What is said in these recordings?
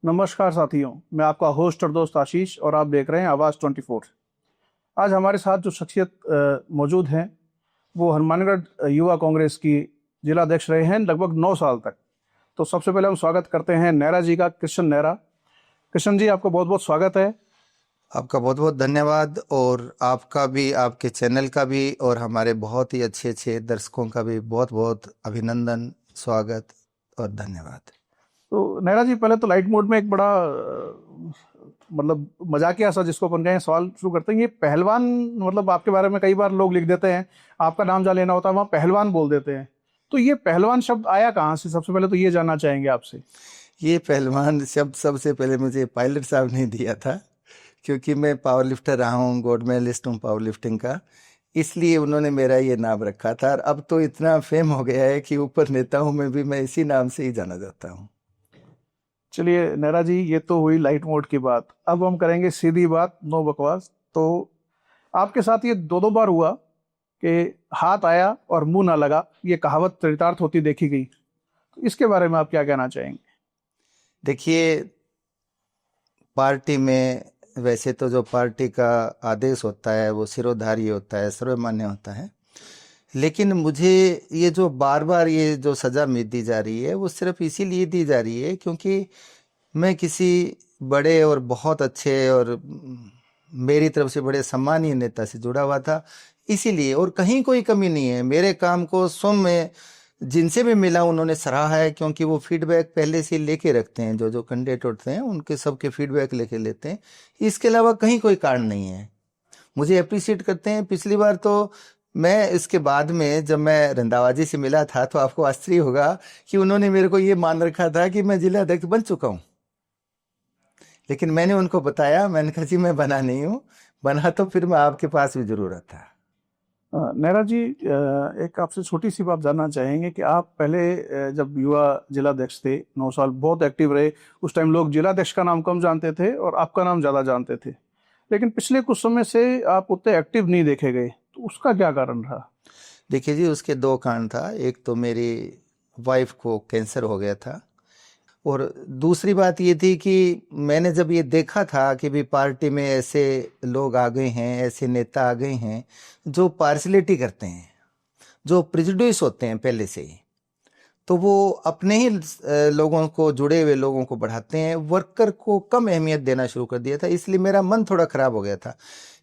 नमस्कार साथियों, मैं आपका होस्ट और दोस्त आशीष और आप देख रहे हैं आवाज़ 24। आज हमारे साथ जो शख्सियत मौजूद हैं वो हनुमानगढ़ युवा कांग्रेस की जिला अध्यक्ष रहे हैं लगभग 9 साल तक। तो सबसे पहले हम स्वागत करते हैं नेहरा जी का, कृष्ण नेहरा। कृष्ण जी, आपका बहुत बहुत स्वागत है। आपका बहुत बहुत धन्यवाद, और आपका भी, आपके चैनल का भी, और हमारे बहुत ही अच्छे अच्छे दर्शकों का भी बहुत बहुत अभिनंदन, स्वागत और धन्यवाद। तो नेहरा जी, पहले तो लाइट मोड में एक बड़ा मतलब मजाकिया सा जिसको अपन कहें सवाल शुरू करते हैं। ये पहलवान, मतलब आपके बारे में कई बार लोग लिख देते हैं, आपका नाम जहाँ लेना होता है वहाँ पहलवान बोल देते हैं। तो ये पहलवान शब्द आया कहाँ से? सबसे पहले तो ये जानना चाहेंगे आपसे। ये पहलवान शब्द सबसे पहले मुझे पायलट साहब ने दिया था, क्योंकि मैं पावर लिफ्टर रहा हूँ, गोल्ड मेडलिस्ट हूँ पावर लिफ्टिंग का, इसलिए उन्होंने मेरा ये नाम रखा था। और अब तो इतना फेम हो गया है कि ऊपर नेताओं में भी मैं इसी नाम से ही जाना जाता हूँ। चलिए नेहरा जी, ये तो हुई लाइट मोड की बात। अब हम करेंगे सीधी बात, नो बकवास। तो आपके साथ ये दो दो बार हुआ कि हाथ आया और मुंह ना लगा, ये कहावत चरितार्थ होती देखी गई। तो इसके बारे में आप क्या कहना चाहेंगे? देखिए, पार्टी में वैसे तो जो पार्टी का आदेश होता है वो सिरोधार्य होता है, सर्वमान्य होता है, लेकिन मुझे ये जो बार बार ये जो सज़ा दी जा रही है वो सिर्फ इसीलिए दी जा रही है क्योंकि मैं किसी बड़े और बहुत अच्छे और मेरी तरफ से बड़े सम्मानीय नेता से जुड़ा हुआ था, इसीलिए। और कहीं कोई कमी नहीं है, मेरे काम को स्वयं में जिनसे भी मिला उन्होंने सराहा है, क्योंकि वो फीडबैक पहले से लेके रखते हैं, जो जो कैंडिडेट होते हैं उनके सबके फीडबैक लेके लेते हैं। इसके अलावा कहीं कोई कारण नहीं है, मुझे अप्रिशिएट करते हैं। पिछली बार तो मैं इसके बाद में जब मैं रंधावा जी से मिला था तो आपको आश्चर्य होगा कि उन्होंने मेरे को ये मान रखा था कि मैं जिला अध्यक्ष बन चुका हूँ, लेकिन मैंने उनको बताया, मैंने कहा जी मैं बना नहीं हूँ, बना तो फिर मैं आपके पास भी जरूर आता। नेहरा जी, एक आपसे छोटी सी बात जानना चाहेंगे कि आप पहले जब युवा जिलाध्यक्ष थे, 9 साल बहुत एक्टिव रहे। उस टाइम लोग जिलाध्यक्ष का नाम कम जानते थे और आपका नाम ज़्यादा जानते थे, लेकिन पिछले कुछ समय से आप उतने एक्टिव नहीं देखे गए। तो उसका क्या कारण रहा? देखिए जी, उसके दो कारण था। एक तो मेरी वाइफ को कैंसर हो गया था, और दूसरी बात ये थी कि मैंने जब ये देखा था कि भी पार्टी में ऐसे लोग आ गए हैं, ऐसे नेता आ गए हैं जो पार्शलिटी करते हैं, जो प्रिजुडिस होते हैं पहले से ही, तो वो अपने ही लोगों को, जुड़े हुए लोगों को बढ़ाते हैं, वर्कर को कम अहमियत देना शुरू कर दिया था। इसलिए मेरा मन थोड़ा खराब हो गया था।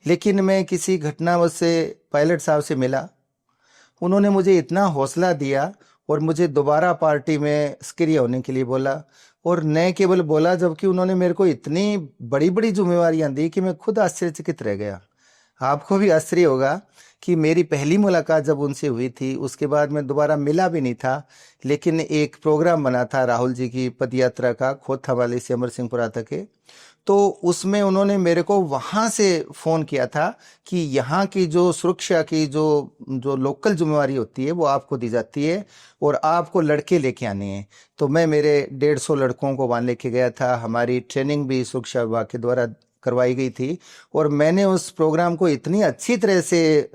लेकिन मैं किसी घटनावश से पायलट साहब से मिला, उन्होंने मुझे इतना हौसला दिया और मुझे दोबारा पार्टी में सक्रिय होने के लिए बोला, और न केवल बोला, जबकि उन्होंने मेरे को इतनी बड़ी बड़ी जिम्मेवारियां दी कि मैं खुद आश्चर्यचकित रह गया। आपको भी आश्चर्य होगा कि मेरी पहली मुलाकात जब उनसे हुई थी, उसके बाद मैं दोबारा मिला भी नहीं था, लेकिन एक प्रोग्राम बना था राहुल जी की पद यात्रा का, खोथावाली से अमर सिंहपुरा तक, तो उसमें उन्होंने मेरे को वहां से फोन किया था कि यहाँ की जो सुरक्षा की जो जो लोकल जिम्मेवारी होती है वो आपको दी जाती है, और आपको लड़के लेके आने हैं। तो मैं मेरे 150 लड़कों को वहां लेके गया था। हमारी ट्रेनिंग भी सुरक्षा विभाग के द्वारा करवाई गई थी, और मैंने उस प्रोग्राम को इतनी अच्छी तरह से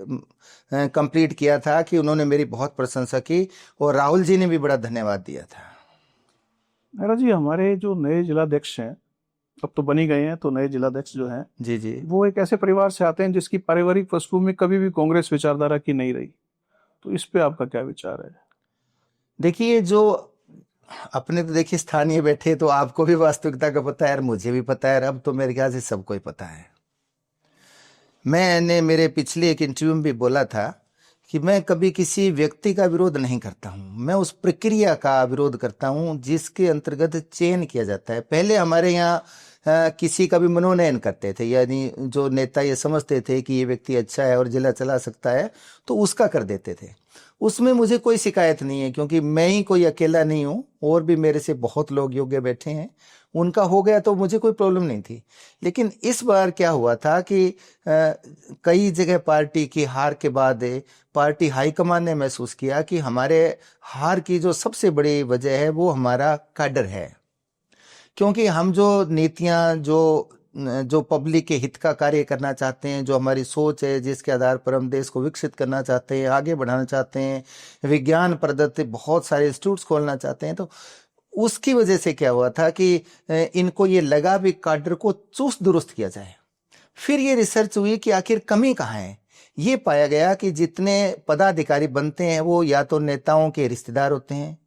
कंप्लीट किया था कि उन्होंने मेरी बहुत प्रशंसा की, और राहुल जी ने भी बड़ा धन्यवाद दिया था। नेहरा जी, हमारे जो नए जिलाध्यक्ष हैं, अब तो बनी गए हैं, तो नए जिलाध्यक्ष जो हैं जी जी। वो एक ऐसे परिवार से आते हैं जिसकी पारिवारिक पृष्ठभूमि कभी भी कांग्रेस विचारधारा की नहीं रही। तो इस पे आपका क्या विचार है? देखिए, जो अपने तो देखिए स्थानीय बैठे, तो आपको भी वास्तविकता का पता है और मुझे भी पता है, अब तो मेरे ख्याल से सबको ही पता है। मैंने मेरे पिछले एक इंटरव्यू में भी बोला था कि मैं कभी किसी व्यक्ति का विरोध नहीं करता हूं, मैं उस प्रक्रिया का विरोध करता हूं जिसके अंतर्गत चयन किया जाता है। पहले हमारे यहाँ किसी का भी मनोनयन करते थे, यानी जो नेता ये समझते थे कि ये व्यक्ति अच्छा है और जिला चला सकता है, तो उसका कर देते थे। उसमें मुझे कोई शिकायत नहीं है, क्योंकि मैं ही कोई अकेला नहीं हूँ, और भी मेरे से बहुत लोग योग्य बैठे हैं, उनका हो गया तो मुझे कोई प्रॉब्लम नहीं थी। लेकिन इस बार क्या हुआ था कि कई जगह पार्टी की हार के बाद पार्टी हाईकमान ने महसूस किया कि हमारे हार की जो सबसे बड़ी वजह है वो हमारा काडर है, क्योंकि हम जो नीतियां, जो पब्लिक के हित का कार्य करना चाहते हैं, जो हमारी सोच है जिसके आधार पर हम देश को विकसित करना चाहते हैं, आगे बढ़ाना चाहते हैं, विज्ञान प्रदत्त बहुत सारे इंस्टीट्यूट्स खोलना चाहते हैं, तो उसकी वजह से क्या हुआ था कि इनको ये लगा भी काडर को चुस्त दुरुस्त किया जाए। फिर ये रिसर्च हुई कि आखिर कमी कहाँ है। ये पाया गया कि जितने पदाधिकारी बनते हैं वो या तो नेताओं के रिश्तेदार होते हैं,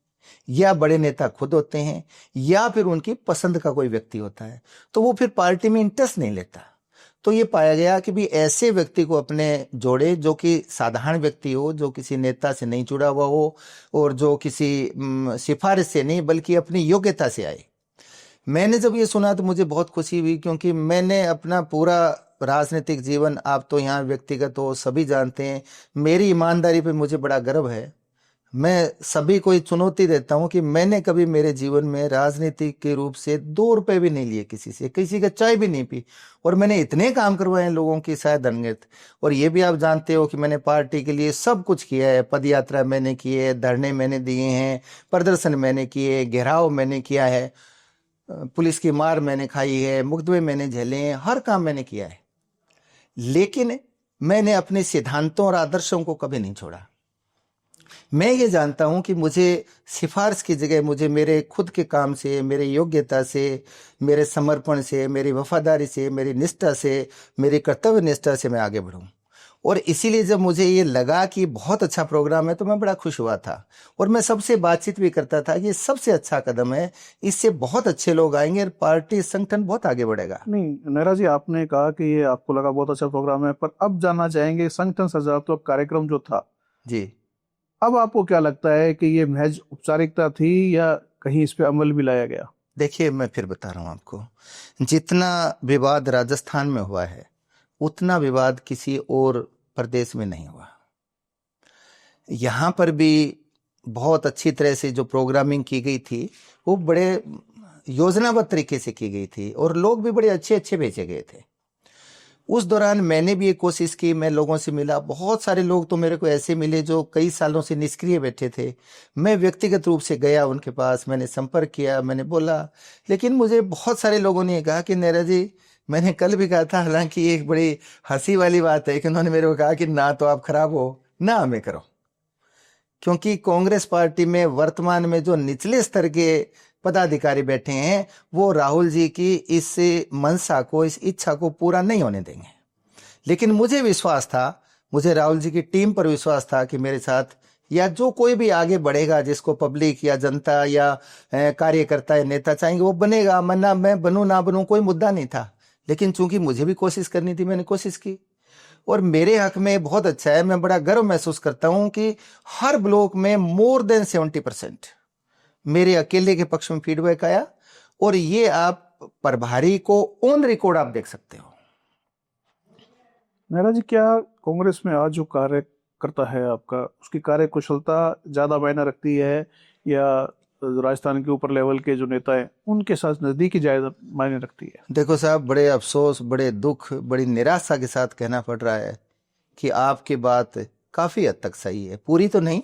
या बड़े नेता खुद होते हैं, या फिर उनकी पसंद का कोई व्यक्ति होता है, तो वो फिर पार्टी में इंटरेस्ट नहीं लेता। तो ये पाया गया कि भी ऐसे व्यक्ति को अपने जोड़े जो कि साधारण व्यक्ति हो, जो किसी नेता से नहीं जुड़ा हुआ हो और जो किसी सिफारिश से नहीं बल्कि अपनी योग्यता से आए। मैंने जब ये सुना तो मुझे बहुत खुशी हुई, क्योंकि मैंने अपना पूरा राजनीतिक जीवन, आप तो यहाँ व्यक्तिगत हो सभी जानते हैं, मेरी ईमानदारी पे मुझे बड़ा गर्व है। मैं सभी को ये चुनौती देता हूँ कि मैंने कभी मेरे जीवन में राजनीतिक के रूप से 2 रुपए भी नहीं लिए किसी से, किसी का चाय भी नहीं पी, और मैंने इतने काम करवाए हैं लोगों की शायद अनगिनत। और ये भी आप जानते हो कि मैंने पार्टी के लिए सब कुछ किया है। पद यात्रा मैंने की है, धरने मैंने दिए हैं, प्रदर्शन मैंने किए, घेराव मैंने किया है, पुलिस की मार मैंने खाई है, मुकदमे मैंने झेले हैं, हर काम मैंने किया है। लेकिन मैंने अपने सिद्धांतों और आदर्शों को कभी नहीं छोड़ा। मैं ये जानता हूं कि मुझे सिफारिश की जगह मुझे मेरे खुद के काम से, मेरे योग्यता से, मेरे समर्पण से, मेरी वफादारी से, मेरी निष्ठा से, मेरी कर्तव्य निष्ठा से मैं आगे बढ़ूं। और इसीलिए जब मुझे ये लगा कि बहुत अच्छा प्रोग्राम है तो मैं बड़ा खुश हुआ था, और मैं सबसे बातचीत भी करता था कि ये सबसे अच्छा कदम है, इससे बहुत अच्छे लोग आएंगे और पार्टी संगठन बहुत आगे बढ़ेगा। नहीं नेहरा जी, आपने कहा कि ये आपको लगा बहुत अच्छा प्रोग्राम है, पर अब जानना चाहेंगे संगठन सजावट कार्यक्रम जो था जी, अब आपको क्या लगता है कि ये महज औपचारिकता थी या कहीं इस पे अमल भी लाया गया? देखिए मैं फिर बता रहा हूँ आपको, जितना विवाद राजस्थान में हुआ है उतना विवाद किसी और प्रदेश में नहीं हुआ। यहाँ पर भी बहुत अच्छी तरह से जो प्रोग्रामिंग की गई थी वो बड़े योजनाबद्ध तरीके से की गई थी, और लोग भी बड़े अच्छे अच्छे भेजे गए थे। उस दौरान मैंने भी एक कोशिश की, मैं लोगों से मिला। बहुत सारे लोग तो मेरे को ऐसे मिले जो कई सालों से निष्क्रिय बैठे थे। मैं व्यक्तिगत रूप से गया उनके पास, मैंने संपर्क किया, मैंने बोला। लेकिन मुझे बहुत सारे लोगों ने कहा कि नेहरा जी, मैंने कल भी कहा था, हालांकि एक बड़ी हंसी वाली बात है कि उन्होंने मेरे को कहा कि ना तो आप खराब हो ना हमें करो, क्योंकि कांग्रेस पार्टी में वर्तमान में जो निचले स्तर के पदाधिकारी बैठे हैं वो राहुल जी की इस मंशा को, इस इच्छा को पूरा नहीं होने देंगे। लेकिन मुझे विश्वास था, मुझे राहुल जी की टीम पर विश्वास था कि मेरे साथ या जो कोई भी आगे बढ़ेगा, जिसको पब्लिक या जनता या कार्यकर्ता या नेता चाहेंगे वो बनेगा। मना मैं बनूं ना बनूं कोई मुद्दा नहीं था, लेकिन चूंकि मुझे भी कोशिश करनी थी, मैंने कोशिश की और मेरे हक में बहुत अच्छा है। मैं बड़ा गर्व महसूस करता हूं कि हर ब्लॉक में मोर देन 70% मेरे अकेले के पक्ष में फीडबैक आया, और ये आप प्रभारी को ऑन रिकॉर्ड आप देख सकते हो। नेहरा जी, क्या कांग्रेस में आज जो कार्य करता है आपका, उसकी कार्य कुशलता ज्यादा मायने रखती है या राजस्थान के ऊपर लेवल के जो नेता हैं उनके साथ नजदीकी ज्यादा मायने रखती है? देखो साहब, बड़े अफसोस, बड़े दुख, बड़ी निराशा के साथ कहना पड़ रहा है कि आपकी बात काफी हद तक सही है, पूरी तो नहीं,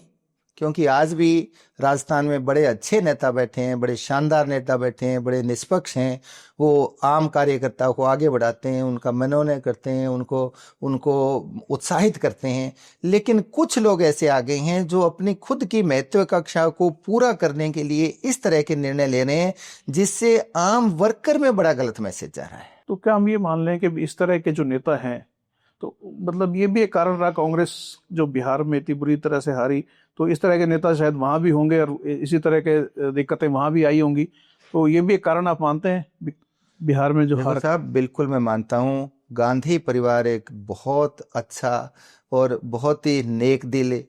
क्योंकि आज भी राजस्थान में बड़े अच्छे नेता बैठे हैं, बड़े शानदार नेता बैठे हैं, बड़े निष्पक्ष हैं। वो आम कार्यकर्ताओं को आगे बढ़ाते हैं, उनका मनोनयन करते हैं, उनको उत्साहित करते हैं। लेकिन कुछ लोग ऐसे आ गए हैं जो अपनी खुद की महत्वाकांक्षा को पूरा करने के लिए इस तरह के निर्णय ले रहे हैं, जिससे आम वर्कर में बड़ा गलत मैसेज जा रहा है। तो क्या हम ये मान लें कि इस तरह के जो नेता हैं, तो मतलब ये भी एक कारण रहा कांग्रेस जो बिहार में इतनी बुरी तरह से हारी, तो इस तरह के नेता शायद वहां भी होंगे और इसी तरह के दिक्कतें वहां भी आई होंगी, तो ये भी एक कारण आप मानते हैं बिहार में जो हार? साहब बिल्कुल मैं मानता हूँ। गांधी परिवार एक बहुत अच्छा और बहुत ही नेक दिल,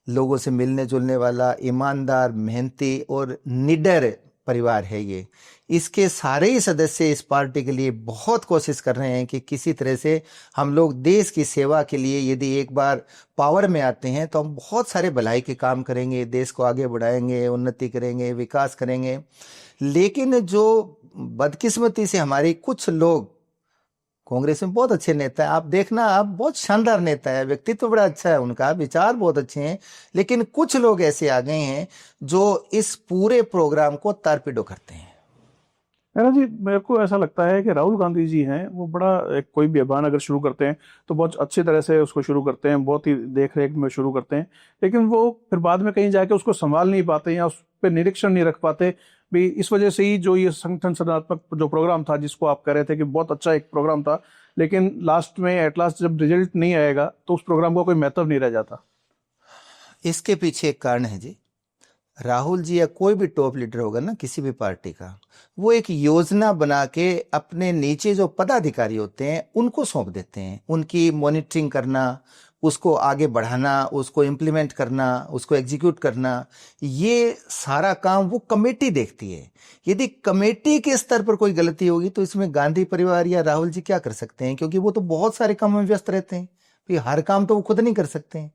लोगों से मिलने जुलने वाला, ईमानदार, मेहनती और निडर परिवार है ये। इसके सारे ही सदस्य इस पार्टी के लिए बहुत कोशिश कर रहे हैं कि किसी तरह से हम लोग देश की सेवा के लिए, यदि एक बार पावर में आते हैं तो हम बहुत सारे भलाई के काम करेंगे, देश को आगे बढ़ाएंगे, उन्नति करेंगे, विकास करेंगे। लेकिन जो बदकिस्मती से हमारी कुछ लोग, कांग्रेस में बहुत अच्छे नेता है, आप देखना, आप बहुत शानदार नेता है, व्यक्तित्व तो बड़ा अच्छा है उनका, विचार बहुत अच्छे हैं, लेकिन कुछ लोग ऐसे आ गए हैं जो इस पूरे प्रोग्राम को तारपीडो करते हैं। नेहरा जी, मेरे को ऐसा लगता है कि राहुल गांधी जी हैं वो बड़ा कोई भी अभियान अगर शुरू करते हैं तो बहुत अच्छी तरह से उसको शुरू करते हैं, बहुत ही देख रेख में शुरू करते हैं, लेकिन वो फिर बाद में कहीं जाके उसको संभाल नहीं पाते या उस पर निरीक्षण नहीं रख पाते, भी इस वजह से ही जो ये संगठन सृजनात्मक जो प्रोग्राम था, जिसको आप कह रहे थे कि बहुत अच्छा एक प्रोग्राम था, लेकिन लास्ट में एट लास्ट जब रिजल्ट नहीं आएगा तो उस प्रोग्राम का कोई महत्व नहीं रह जाता। इसके पीछे एक कारण है जी। राहुल जी या कोई भी टॉप लीडर होगा ना किसी भी पार्टी का, वो एक योजना बना के अपने नीचे जो पदाधिकारी होते हैं उनको सौंप देते हैं। उनकी मॉनिटरिंग करना, उसको आगे बढ़ाना, उसको इम्प्लीमेंट करना, उसको एग्जीक्यूट करना, ये सारा काम वो कमेटी देखती है। यदि कमेटी के स्तर पर कोई गलती होगी तो इसमें गांधी परिवार या राहुल जी क्या कर सकते हैं, क्योंकि वो तो बहुत सारे कामों में व्यस्त रहते हैं। फिर हर काम तो वो खुद नहीं कर सकते हैं।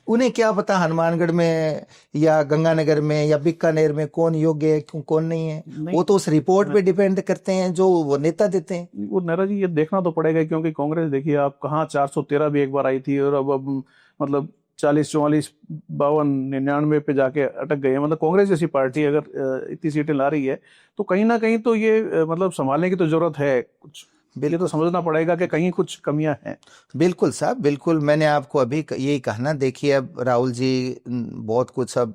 उन्हें क्या पता हनुमानगढ़ में या गंगानगर में या बीकानेर में कौन योग्य है कौन नहीं है। नहीं, वो तो उस रिपोर्ट पे डिपेंड करते हैं जो वो नेता देते हैं। वो नेहरा जी ये देखना तो पड़ेगा, क्योंकि कांग्रेस देखिए आप कहाँ 413 भी एक बार आई थी और अब मतलब 40 44 52 99 पे जाके अटक गई है। मतलब कांग्रेस जैसी पार्टी अगर इतनी सीटें ला रही है तो कहीं ना कहीं तो ये मतलब संभालने की तो जरूरत है कुछ। ये तो समझना पड़ेगा कि कहीं कुछ कमियां हैं। बिल्कुल साहब, बिल्कुल। मैंने आपको अभी यही कहा ना, देखिए अब राहुल जी बहुत कुछ अब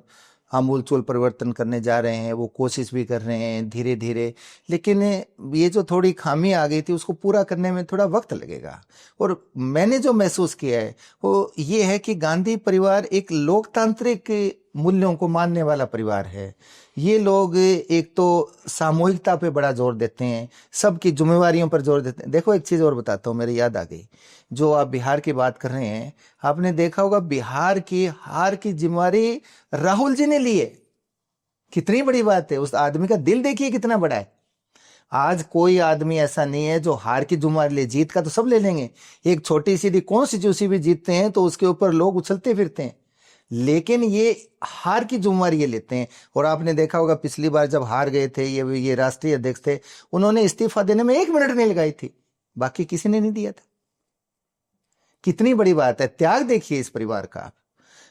आमूल चूल परिवर्तन करने जा रहे हैं, वो कोशिश भी कर रहे हैं धीरे धीरे, लेकिन ये जो थोड़ी खामी आ गई थी उसको पूरा करने में थोड़ा वक्त लगेगा। और मैंने जो महसूस किया है वो ये है कि गांधी परिवार एक लोकतांत्रिक मूल्यों को मानने वाला परिवार है। ये लोग एक तो सामूहिकता पे बड़ा जोर देते हैं, सबकी जिम्मेवारियों पर जोर देते हैं। देखो एक चीज और बताता हूँ, मेरी याद आ गई। जो आप बिहार की बात कर रहे हैं, आपने देखा होगा बिहार की हार की जिम्मेवारी राहुल जी ने ली है। कितनी बड़ी बात है। उस आदमी का दिल देखिए कितना बड़ा है। आज कोई आदमी ऐसा नहीं है जो हार की जिम्मेवारी ले। जीत का तो सब ले लेंगे। एक छोटी सी कॉन्स्टिट्यूंसी भी जीतते हैं तो उसके ऊपर लोग उछलते फिरते हैं, लेकिन ये हार की जिम्मेवारी ये लेते हैं। और आपने देखा होगा पिछली बार जब हार गए थे, ये राष्ट्रीय अध्यक्ष थे, उन्होंने इस्तीफा देने में 1 मिनट नहीं लगाई थी, बाकी किसी ने नहीं दिया था। कितनी बड़ी बात है। त्याग देखिए इस परिवार का।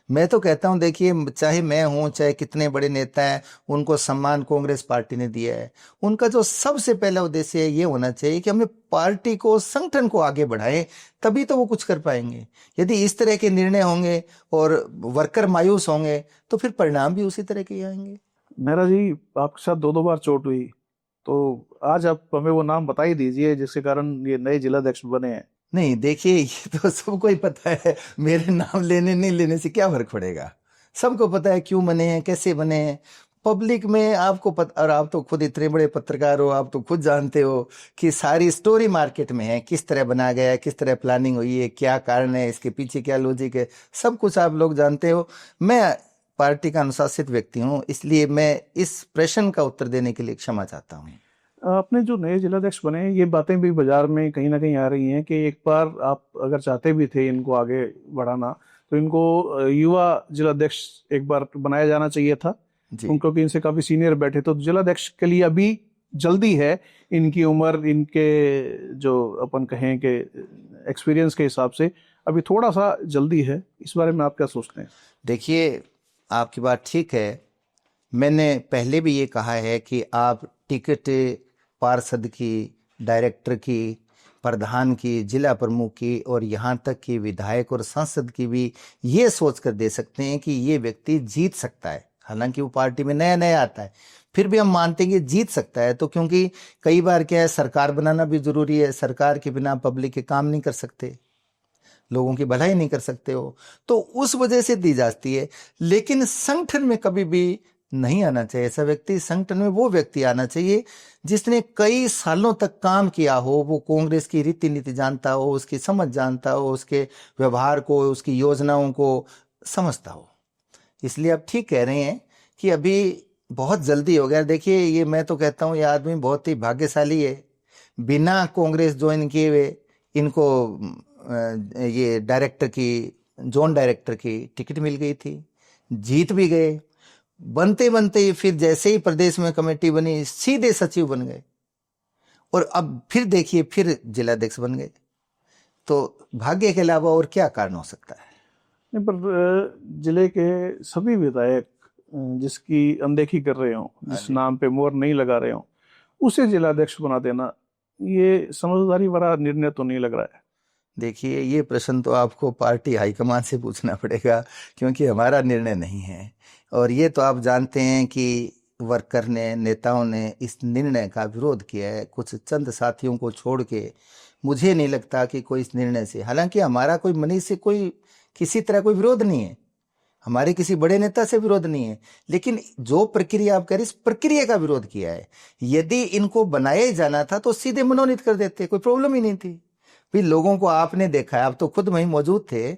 मैं तो कहता हूं, देखिए चाहे मैं हूं चाहे कितने बड़े नेता हैं, उनको सम्मान कांग्रेस पार्टी ने दिया है। उनका जो सबसे पहला उद्देश्य है ये होना चाहिए कि हमें पार्टी को, संगठन को आगे बढ़ाएं, तभी तो वो कुछ कर पाएंगे। यदि इस तरह के निर्णय होंगे और वर्कर मायूस होंगे तो फिर परिणाम भी उसी तरह के ही आएंगे। नेहरा जी, आपके साथ 2 बार चोट हुई, तो आज आप हमें वो नाम बता ही दीजिए जिसके कारण ये नए जिलाध्यक्ष बने हैं। नहीं, देखिए ये तो सबको ही पता है। मेरे नाम लेने नहीं लेने से क्या फर्क पड़ेगा। सबको पता है क्यों बने हैं, कैसे बने हैं। पब्लिक में आपको पता, और आप तो खुद इतने बड़े पत्रकार हो, आप तो खुद जानते हो कि सारी स्टोरी मार्केट में है, किस तरह बनाया गया है, किस तरह प्लानिंग हुई है, क्या कारण है, इसके पीछे क्या लॉजिक है, सब कुछ आप लोग जानते हो। मैं पार्टी का अनुशासित व्यक्ति हूँ, इसलिए मैं इस प्रश्न का उत्तर देने के लिए क्षमा चाहता हूँ। अपने जो नए जिलाध्यक्ष बने हैं, ये बातें भी बाजार में कहीं ना कहीं आ रही हैं कि एक बार आप अगर चाहते भी थे इनको आगे बढ़ाना तो इनको युवा जिलाध्यक्ष एक बार बनाया जाना चाहिए था, जी। क्योंकि इनसे काफी सीनियर बैठे। तो जिलाध्यक्ष के लिए अभी जल्दी है, इनकी उम्र, इनके जो अपन कहें कि एक्सपीरियंस के हिसाब से अभी थोड़ा सा जल्दी है। इस बारे में आप क्या सोचते हैं? देखिए आपकी बात ठीक है। मैंने पहले भी ये कहा है कि आप टिकट पार्षद की, डायरेक्टर की, प्रधान की, जिला प्रमुख की और यहाँ तक कि विधायक और सांसद की भी ये सोच कर दे सकते हैं कि ये व्यक्ति जीत सकता है। हालांकि वो पार्टी में नया नया आता है, फिर भी हम मानते हैं कि जीत सकता है। तो क्योंकि कई बार क्या है, सरकार बनाना भी जरूरी है। सरकार के बिना पब्लिक के काम नहीं कर सकते, लोगों की भलाई नहीं कर सकते हो, तो उस वजह से दी जाती है। लेकिन संगठन में कभी भी नहीं आना चाहिए ऐसा व्यक्ति। संगठन में वो व्यक्ति आना चाहिए जिसने कई सालों तक काम किया हो, वो कांग्रेस की रीति नीति जानता हो, उसकी समझ जानता हो, उसके व्यवहार को, उसकी योजनाओं को समझता हो। इसलिए आप ठीक कह रहे हैं कि अभी बहुत जल्दी हो गया। देखिए ये मैं तो कहता हूँ ये आदमी बहुत ही भाग्यशाली है। बिना कांग्रेस ज्वाइन किए हुए इनको ये डायरेक्टर की, जोन डायरेक्टर की टिकट मिल गई थी, जीत भी गए। बनते बनते फिर जैसे ही प्रदेश में कमेटी बनी सीधे सचिव बन गए, और अब फिर देखिए फिर जिलाध्यक्ष बन गए। तो भाग्य के अलावा और क्या कारण हो सकता है? नहीं, पर जिले के सभी विधायक जिसकी अनदेखी कर रहे हो, जिस नाम पे मोहर नहीं लगा रहे हो, उसे जिलाध्यक्ष बना देना, ये समझदारी भरा निर्णय तो नहीं लग रहा है। देखिए ये प्रश्न तो आपको पार्टी हाईकमान से पूछना पड़ेगा, क्योंकि हमारा निर्णय नहीं है। और ये तो आप जानते हैं कि वर्कर ने, नेताओं ने इस निर्णय का विरोध किया है, कुछ चंद साथियों को छोड़ के। मुझे नहीं लगता कि कोई इस निर्णय से, हालांकि हमारा कोई मनीष से कोई किसी तरह कोई विरोध नहीं है, हमारे किसी बड़े नेता से विरोध नहीं है, लेकिन जो प्रक्रिया आप कह रहे, इस प्रक्रिया का विरोध किया है। यदि इनको बनाया ही जाना था तो सीधे मनोनीत कर देते, कोई प्रॉब्लम ही नहीं थी। फिर लोगों को आपने देखा है, आप तो खुद वहीं मौजूद थे,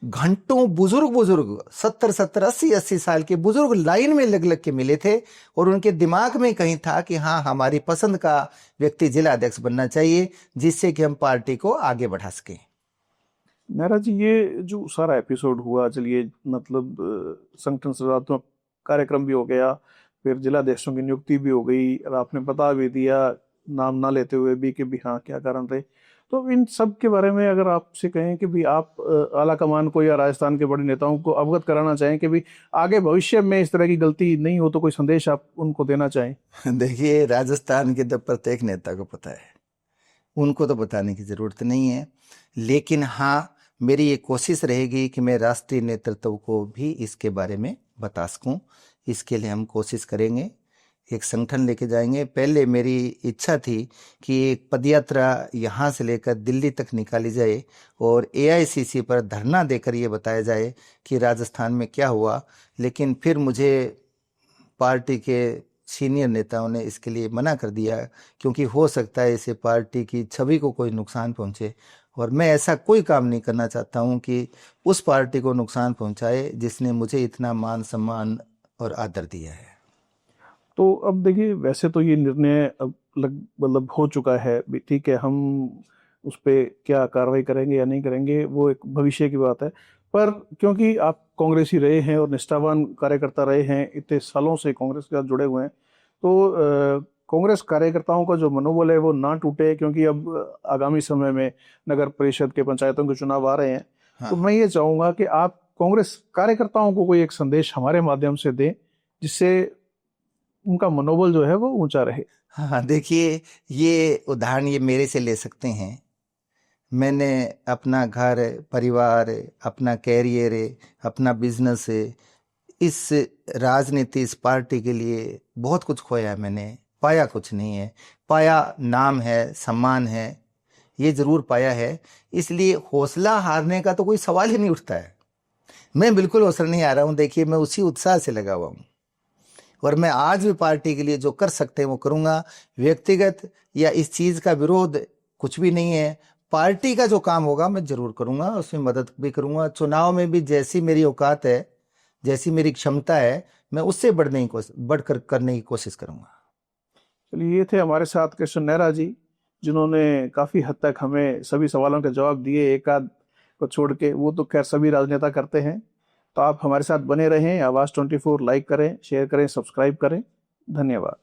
घंटों बुजुर्ग 70 80 साल के बुजुर्ग लाइन में लग लग के मिले थे, और उनके दिमाग में कहीं था कि हाँ, हमारी पसंद का व्यक्ति जिला अध्यक्ष बनना चाहिए, जिससे कि हम पार्टी को आगे बढ़ा सकें। नेहरा जी, ये जो सारा एपिसोड हुआ, चलिए मतलब संगठन सृजनात्मक कार्यक्रम भी हो गया, फिर जिलाध्यक्षों की नियुक्ति भी हो गई, और आपने बता भी दिया नाम ना लेते हुए भी कि भी हाँ क्या कारण रहे। तो इन सब के बारे में अगर आपसे कहें कि भी आप आला कमान को या राजस्थान के बड़े नेताओं को अवगत कराना चाहें कि भी आगे भविष्य में इस तरह की गलती नहीं हो, तो कोई संदेश आप उनको देना चाहें? देखिए, राजस्थान के तो प्रत्येक नेता को पता है, उनको तो बताने की जरूरत नहीं है, लेकिन हाँ, मेरी ये कोशिश रहेगी कि मैं राष्ट्रीय नेतृत्व को भी इसके बारे में बता सकूं। इसके लिए हम कोशिश करेंगे, एक संगठन लेके जाएंगे। पहले मेरी इच्छा थी कि एक पदयात्रा यहाँ से लेकर दिल्ली तक निकाली जाए और एआईसीसी पर धरना देकर ये बताया जाए कि राजस्थान में क्या हुआ, लेकिन फिर मुझे पार्टी के सीनियर नेताओं ने इसके लिए मना कर दिया, क्योंकि हो सकता है इससे पार्टी की छवि को कोई नुकसान पहुंचे, और मैं ऐसा कोई काम नहीं करना चाहता हूं कि उस पार्टी को नुकसान पहुंचाए जिसने मुझे इतना मान सम्मान और आदर दिया है। तो अब देखिए, वैसे तो ये निर्णय अब मतलब हो चुका है भी, ठीक है, हम उस पर क्या कार्रवाई करेंगे या नहीं करेंगे वो एक भविष्य की बात है। पर क्योंकि आप कांग्रेसी रहे हैं और निष्ठावान कार्यकर्ता रहे हैं, इतने सालों से कांग्रेस के साथ जुड़े हुए हैं, तो कांग्रेस कार्यकर्ताओं का जो मनोबल है वो ना टूटे, क्योंकि अब आगामी समय में नगर परिषद के, पंचायतों के चुनाव आ रहे हैं। हाँ। तो मैं ये चाहूँगा कि आप कांग्रेस कार्यकर्ताओं को कोई एक संदेश हमारे माध्यम से दें, जिससे उनका मनोबल जो है वो ऊंचा रहे। हाँ, देखिए, ये उदाहरण ये मेरे से ले सकते हैं। मैंने अपना घर, परिवार, अपना कैरियर, अपना बिजनेस, इस राजनीति, इस पार्टी के लिए बहुत कुछ खोया है मैंने, पाया कुछ नहीं है। पाया नाम है, सम्मान है, ये जरूर पाया है। इसलिए हौसला हारने का तो कोई सवाल ही नहीं उठता है। मैं बिल्कुल हौसला नहीं आ रहा हूँ। देखिए, मैं उसी उत्साह से लगा हुआ हूँ, और मैं आज भी पार्टी के लिए जो कर सकते हैं वो करूंगा। व्यक्तिगत या इस चीज का विरोध कुछ भी नहीं है। पार्टी का जो काम होगा मैं जरूर करूंगा, उसमें मदद भी करूंगा। चुनाव में भी जैसी मेरी औकात है, जैसी मेरी क्षमता है, मैं उससे बढ़कर करने की कोशिश करूंगा। चलिए, ये थे हमारे साथ कृष्ण नेहरा जी, जिन्होंने काफी हद तक हमें सभी सवालों के जवाब दिए, एक आध को छोड़ के। वो तो खैर सभी राजनेता करते हैं। तो आप हमारे साथ बने रहें। आवाज 24 लाइक करें, शेयर करें, सब्सक्राइब करें। धन्यवाद।